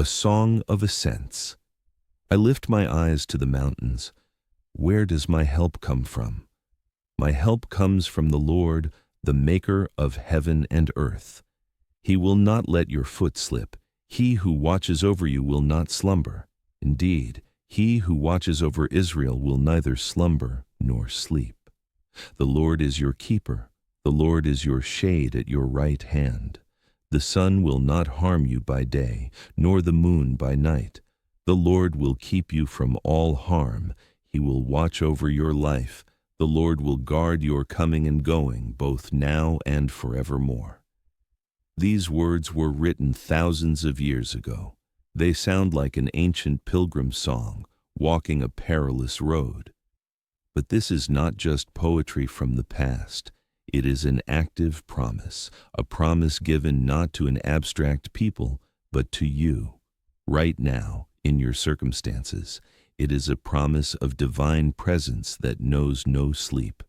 A Song of Ascents. I lift my eyes to the mountains. Where does my help come from? My help comes from the Lord, the maker of heaven and earth. He will not let your foot slip. He who watches over you will not slumber. Indeed, he who watches over Israel will neither slumber nor sleep. The Lord is your keeper. The Lord is your shade at your right hand. The sun will not harm you by day, nor the moon by night. The Lord will keep you from all harm. He will watch over your life. The Lord will guard your coming and going, both now and forevermore. These words were written thousands of years ago. They sound like an ancient pilgrim song, walking a perilous road. But this is not just poetry from the past. It is an active promise, a promise given not to an abstract people, but to you, right now, in your circumstances. It is a promise of divine presence that knows no sleep,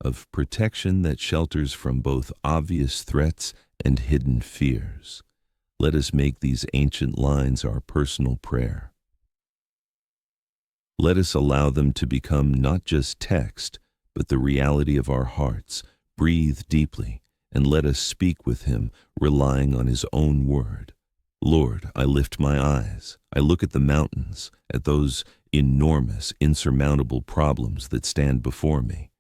of protection that shelters from both obvious threats and hidden fears. Let us make these ancient lines our personal prayer. Let us allow them to become not just text, but the reality of our hearts. Breathe deeply, and let us speak with him, relying on his own word. Lord, I lift my eyes. I look at the mountains, at those enormous, insurmountable problems that stand before me.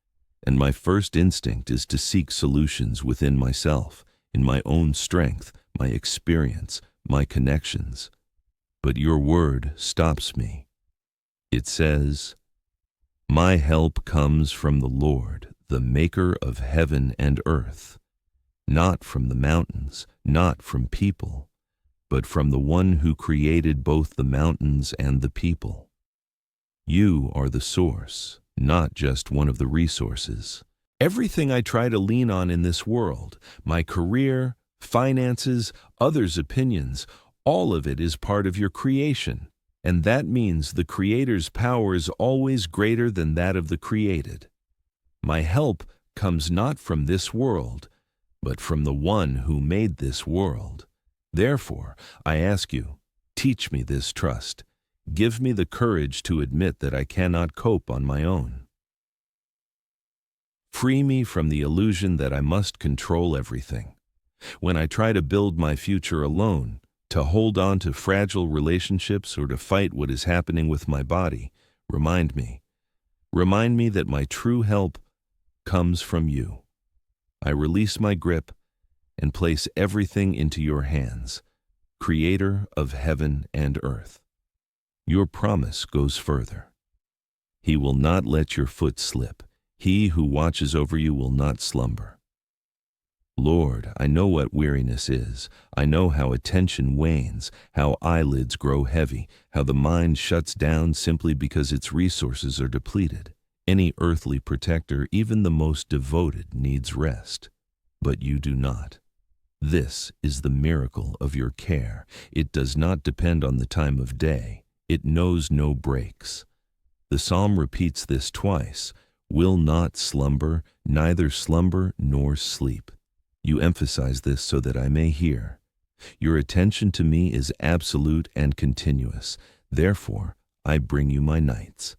And my first instinct is to seek solutions within myself, in my own strength, my experience, my connections. But your word stops me. It says, "My help comes from the Lord, the maker of heaven and earth, not from the mountains, not from people, but from the one who created both the mountains and the people. You are the source, not just one of the resources. Everything I try to lean on in this world, my career, finances, others' opinions, all of it is part of your creation, and that means the Creator's power is always greater than that of the created. My help comes not from this world, but from the one who made this world. Therefore, I ask you, teach me this trust. Give me the courage to admit that I cannot cope on my own. Free me from the illusion that I must control everything. When I try to build my future alone, to hold on to fragile relationships or to fight what is happening with my body, remind me that my true help comes from you. I release my grip and place everything into your hands, Creator of heaven and earth. Your promise goes further. He will not let your foot slip. He who watches over you will not slumber. Lord, I know what weariness is. I know how attention wanes, how eyelids grow heavy, how the mind shuts down simply because its resources are depleted. Any earthly protector, even the most devoted, needs rest, but you do not. This is the miracle of your care. It does not depend on the time of day. It knows no breaks. The psalm repeats this twice, will not slumber, neither slumber nor sleep. You emphasize this so that I may hear. Your attention to me is absolute and continuous. Therefore, I bring you my nights.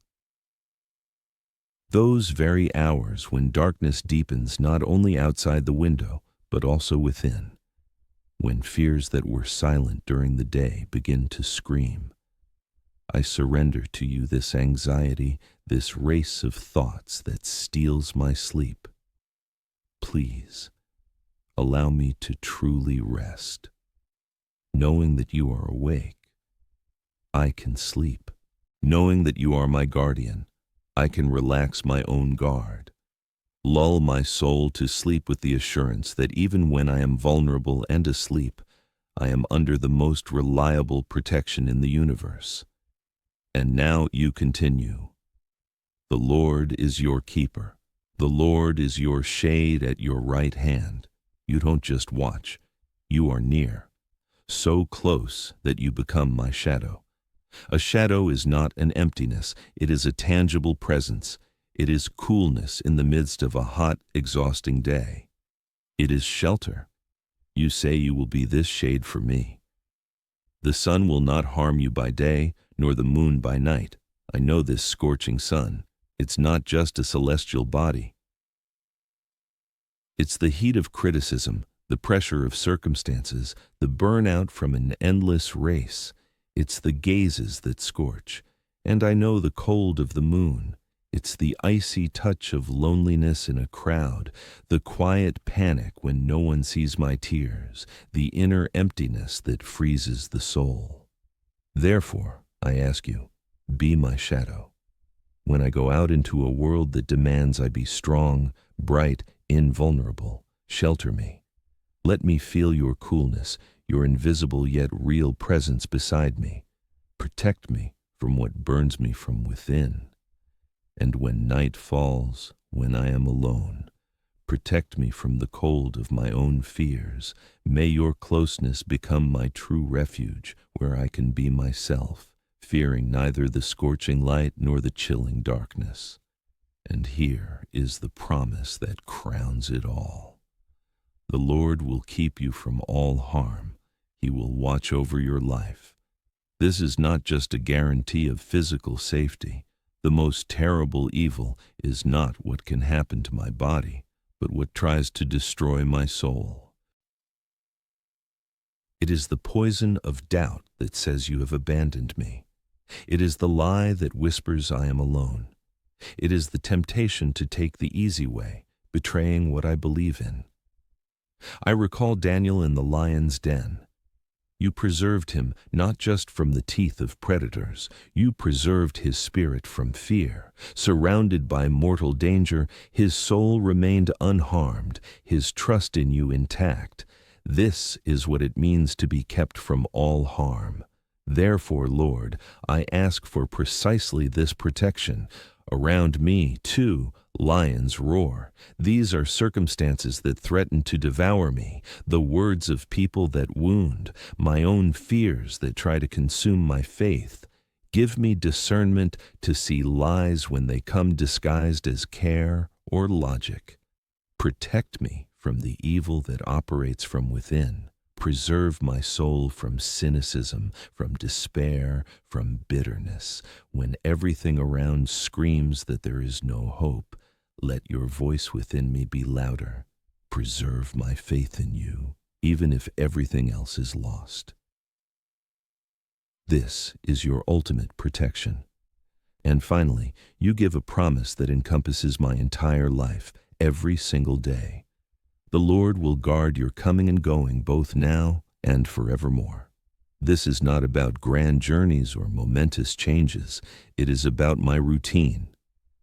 Those very hours when darkness deepens not only outside the window, but also within, when fears that were silent during the day begin to scream. I surrender to you this anxiety, this race of thoughts that steals my sleep. Please, allow me to truly rest. Knowing that you are awake, I can sleep. Knowing that you are my guardian, I can relax my own guard. Lull my soul to sleep with the assurance that even when I am vulnerable and asleep, I am under the most reliable protection in the universe. And now you continue. The Lord is your keeper. The Lord is your shade at your right hand. You don't just watch, you are near, so close that you become my shadow. A shadow is not an emptiness, it is a tangible presence. It is coolness in the midst of a hot, exhausting day. It is shelter. You say you will be this shade for me. The sun will not harm you by day, nor the moon by night. I know this scorching sun. It's not just a celestial body. It's the heat of criticism, the pressure of circumstances, the burnout from an endless race. It's the gazes that scorch. And I know the cold of the moon. It's the icy touch of loneliness in a crowd, the quiet panic when no one sees my tears, the inner emptiness that freezes the soul. Therefore, I ask you, be my shadow. When I go out into a world that demands I be strong, bright, invulnerable, shelter me. Let me feel your coolness, your invisible yet real presence beside me. Protect me from what burns me from within. And when night falls, when I am alone, protect me from the cold of my own fears. May your closeness become my true refuge, where I can be myself, fearing neither the scorching light nor the chilling darkness. And here is the promise that crowns it all. The Lord will keep you from all harm. He will watch over your life. This is not just a guarantee of physical safety. The most terrible evil is not what can happen to my body, but what tries to destroy my soul. It is the poison of doubt that says you have abandoned me. It is the lie that whispers I am alone. It is the temptation to take the easy way, betraying what I believe in. I recall Daniel in the lion's den. You preserved him not just from the teeth of predators, you preserved his spirit from fear. Surrounded by mortal danger, his soul remained unharmed, his trust in you intact. This is what it means to be kept from all harm. Therefore, Lord, I ask for precisely this protection. Around me, too, lions roar. These are circumstances that threaten to devour me, the words of people that wound, my own fears that try to consume my faith. Give me discernment to see lies when they come disguised as care or logic. Protect me from the evil that operates from within. Preserve my soul from cynicism, from despair, from bitterness. When everything around screams that there is no hope, let your voice within me be louder. Preserve my faith in you, even if everything else is lost. This is your ultimate protection. And finally, you give a promise that encompasses my entire life, every single day. The Lord will guard your coming and going both now and forevermore. This is not about grand journeys or momentous changes. It is about my routine.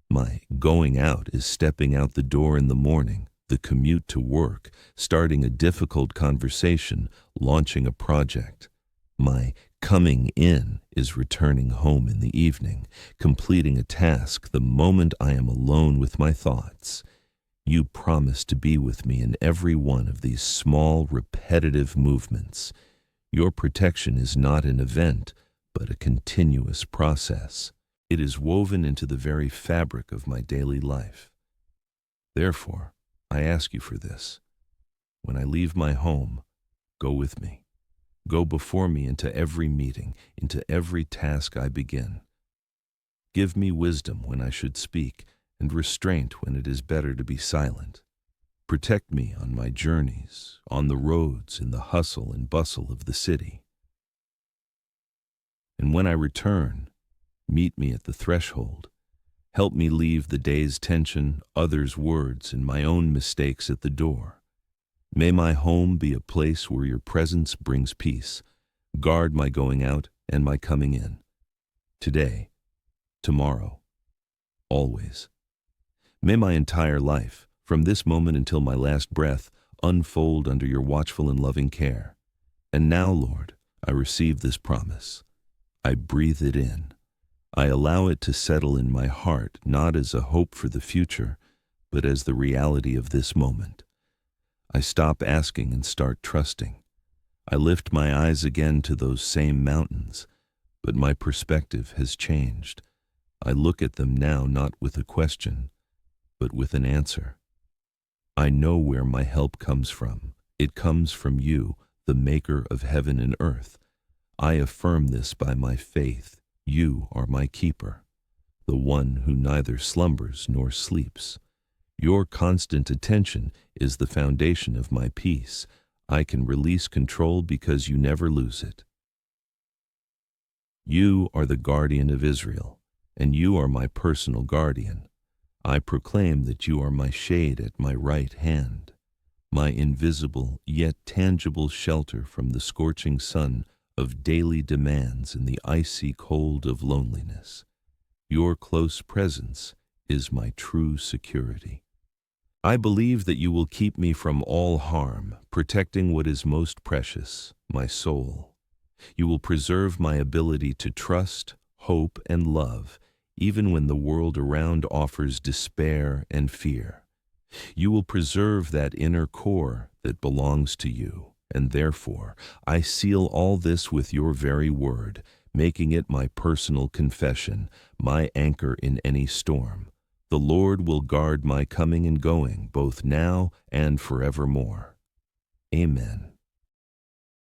My going out is stepping out the door in the morning, the commute to work, starting a difficult conversation, launching a project. My coming in is returning home in the evening, completing a task the moment I am alone with my thoughts. You promise to be with me in every one of these small, repetitive movements. Your protection is not an event, but a continuous process. It is woven into the very fabric of my daily life. Therefore, I ask you for this. When I leave my home, go with me. Go before me into every meeting, into every task I begin. Give me wisdom when I should speak, and restraint when it is better to be silent. Protect me on my journeys, on the roads, in the hustle and bustle of the city. And when I return, meet me at the threshold. Help me leave the day's tension, others' words, and my own mistakes at the door. May my home be a place where your presence brings peace. Guard my going out and my coming in. Today, tomorrow, always. May my entire life, from this moment until my last breath, unfold under your watchful and loving care. And now, Lord, I receive this promise. I breathe it in. I allow it to settle in my heart, not as a hope for the future, but as the reality of this moment. I stop asking and start trusting. I lift my eyes again to those same mountains, but my perspective has changed. I look at them now not with a question, but with an answer. I know where my help comes from. It comes from you, the maker of heaven and earth. I affirm this by my faith. You are my keeper, the one who neither slumbers nor sleeps. Your constant attention is the foundation of my peace. I can release control because you never lose it. You are the guardian of Israel, and you are my personal guardian. I proclaim that you are my shade at my right hand, my invisible yet tangible shelter from the scorching sun of daily demands and the icy cold of loneliness. Your close presence is my true security. I believe that you will keep me from all harm, protecting what is most precious, my soul. You will preserve my ability to trust, hope, and love, even when the world around offers despair and fear. You will preserve that inner core that belongs to you, and therefore I seal all this with your very word, making it my personal confession, my anchor in any storm. The Lord will guard my coming and going, both now and forevermore. Amen.